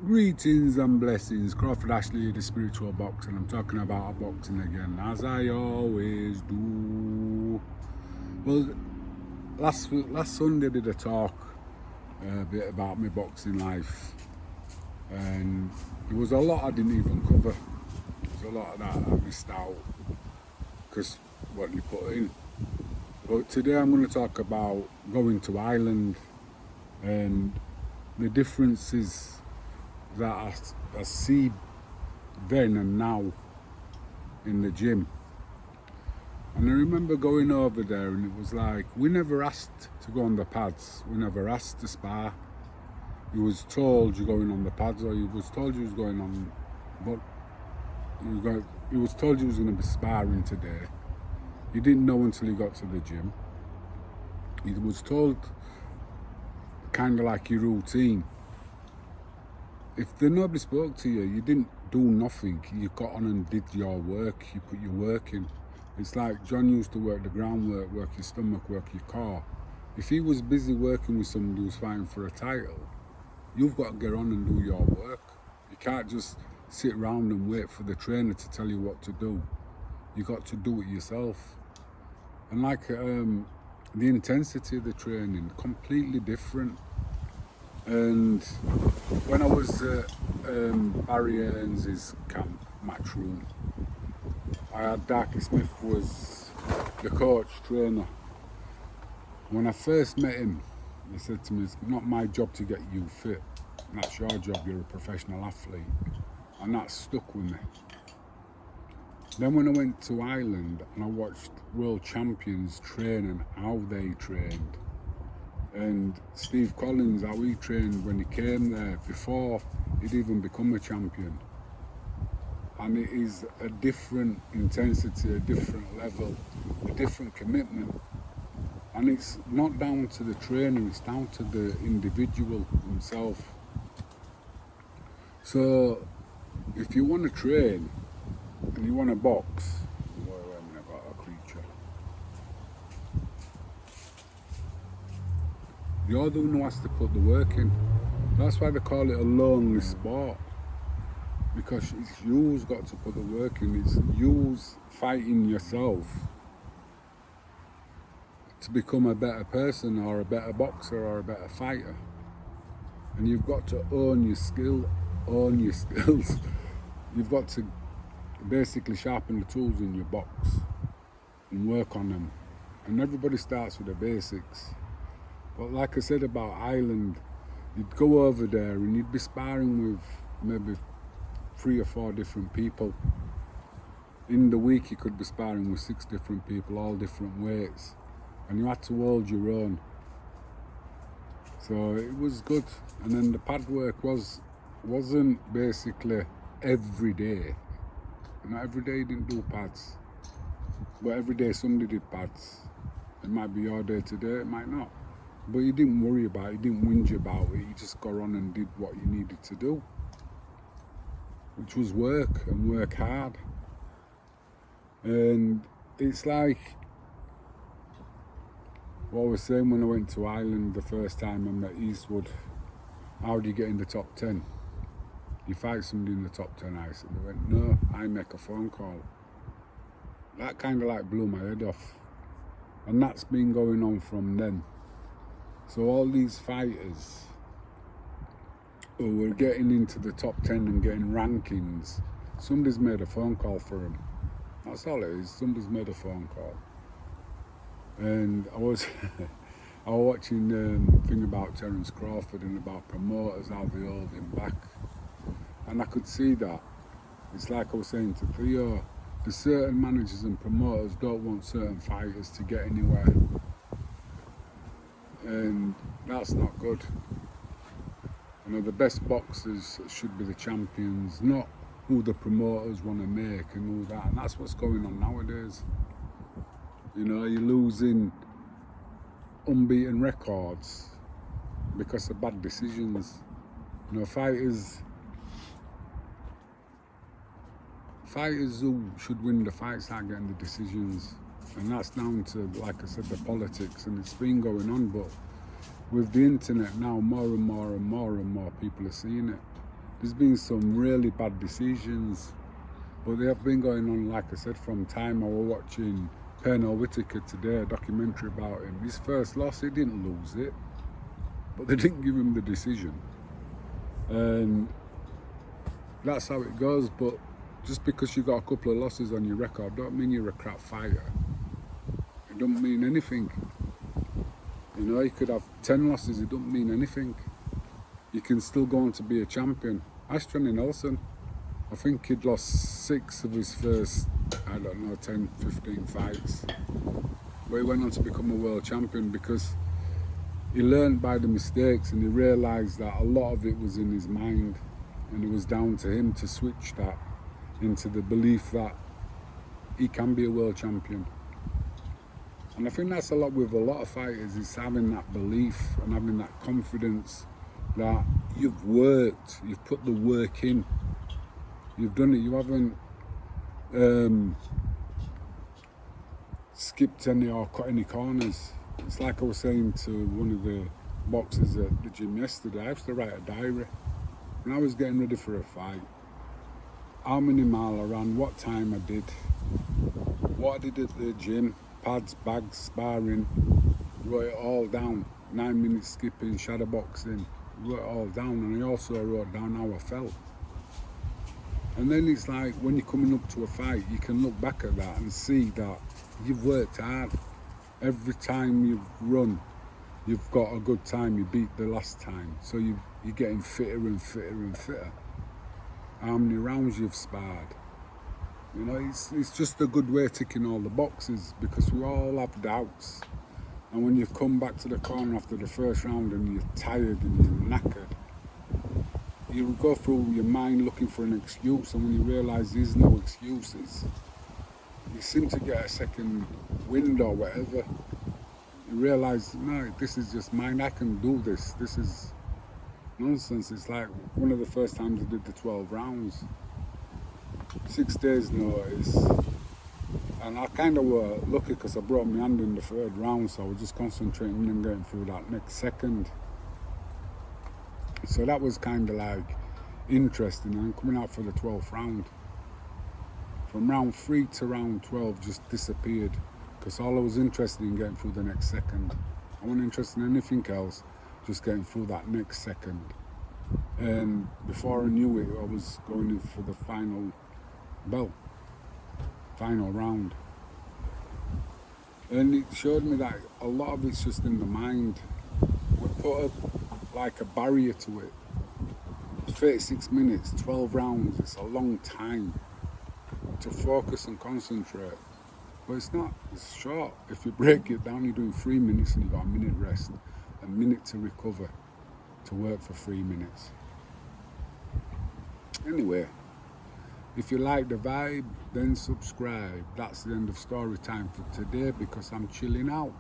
Greetings and blessings, Crawford Ashley, the spiritual boxer, and I'm talking about boxing again, as I always do. Well, last Sunday did a talk a bit about my boxing life, and there was a lot I didn't even cover. There was a lot of that I missed out because what you put in. But today I'm going to talk about going to Ireland and the differences that I see then and now in the gym. And I remember going over there and it was like, we never asked to go on the pads, we never asked to spar. You was told you're going on the pads, or you was told you was going on, but you was told you was going to be sparring today. You didn't know until you got to the gym. You was told kind of like your routine. If nobody spoke to you, you didn't do nothing. You got on and did your work. You put your work in. It's like John used to work the groundwork, work your stomach, work your core. If he was busy working with somebody who's fighting for a title, you've got to get on and do your work. You can't just sit around and wait for the trainer to tell you what to do. You got to do it yourself. And like the intensity of the training, completely different. And when I was at Barry Earns' camp, Matchroom, I had Darky Smith was the coach, trainer. When I first met him, he said to me, it's not my job to get you fit. That's your job, you're a professional athlete. And that stuck with me. Then when I went to Ireland and I watched world champions train and how they trained, and Steve Collins, how he trained when he came there before he'd even become a champion. And it is a different intensity, a different level, a different commitment. And it's not down to the trainer, it's down to the individual himself. So if you want to train and you want to box, you're the one who has to put the work in. That's why they call it a lonely sport. Because it's you's got to put the work in. It's you's fighting yourself to become a better person or a better boxer or a better fighter. And you've got to own your skill, own your skills. You've got to basically sharpen the tools in your box and work on them. And everybody starts with the basics. But like I said about Ireland, you'd go over there and you'd be sparring with maybe 3 or 4 different people. In the week you could be sparring with 6 different people, all different weights. And you had to hold your own. So it was good. And then the pad work wasn't basically every day. Not every day you didn't do pads. But every day somebody did pads. It might be your day today, it might not. But you didn't worry about it, you didn't whinge about it, you just got on and did what you needed to do. Which was work, and work hard. And it's like what I was saying when I went to Ireland the first time I met Eastwood. How do you get in the top 10? You fight somebody in the top 10, I said. They went, no, I make a phone call. That kind of like blew my head off. And that's been going on from then. So all these fighters who were getting into the top 10 and getting rankings, somebody's made a phone call for them. That's all it is, somebody's made a phone call. And I was watching a thing about Terence Crawford and about promoters, how they hold him back. And I could see that. It's like I was saying to Theo, the certain managers and promoters don't want certain fighters to get anywhere. And that's not good. You know, the best boxers should be the champions, not who the promoters want to make and all that. And that's what's going on nowadays. You know, you're losing unbeaten records because of bad decisions. You know, fighters who should win the fights aren't getting the decisions. And that's down to, like I said, the politics, and it's been going on, but with the internet now, more and more people are seeing it. There's been some really bad decisions, but they have been going on, like I said, from time. I was watching Pernell Whitaker today, a documentary about him. His first loss, he didn't lose it, but they didn't give him the decision. And that's how it goes. But just because you got a couple of losses on your record don't mean you're a crap fighter. It don't mean anything. You know, you could have 10 losses, it don't mean anything. You can still go on to be a champion. Ask Johnny Nelson. I think he'd lost 6 of his first, I don't know, 10, 15 fights. But he went on to become a world champion because he learned by the mistakes, and he realised that a lot of it was in his mind, and it was down to him to switch that into the belief that he can be a world champion. And I think that's a lot with a lot of fighters, is having that belief and having that confidence that you've worked, you've put the work in, you've done it, you haven't skipped any or cut any corners. It's like I was saying to one of the boxers at the gym yesterday, I used to write a diary when I was getting ready for a fight. How many miles I ran, what time I did, what I did at the gym, pads, bags, sparring, wrote it all down. 9 minutes skipping, shadow boxing, wrote it all down, and I also wrote down how I felt. And then it's like when you're coming up to a fight, you can look back at that and see that you've worked hard. Every time you've run, you've got a good time, you beat the last time. So you're getting fitter and fitter and fitter. How many rounds you've sparred. You know, it's just a good way of ticking all the boxes, because we all have doubts. And when you've come back to the corner after the first round and you're tired and you're knackered, you go through your mind looking for an excuse, and when you realise there's no excuses, you seem to get a second wind or whatever. You realise, no, this is just mine, I can do this. This is nonsense. It's like one of the first times I did the 12 rounds. 6 days notice. And I kind of were lucky because I brought my hand in the 3rd round, so I was just concentrating on getting through that next second. So that was kind of like interesting, and coming out for the 12th round. From round 3 to round 12 just disappeared, because all I was interested in getting through the next second. I wasn't interested in anything else, just getting through that next second. And before I knew it, I was going in for the final bell, final round. And it showed me that a lot of it's just in the mind. We put like a barrier to it. 36 minutes, 12 rounds, it's a long time to focus and concentrate. But it's not, it's short. If you break it down, you're doing 3 minutes and you've got a minute rest, a minute to recover, to work for 3 minutes. Anyway, if you like the vibe, then subscribe. That's the end of story time for today, because I'm chilling out.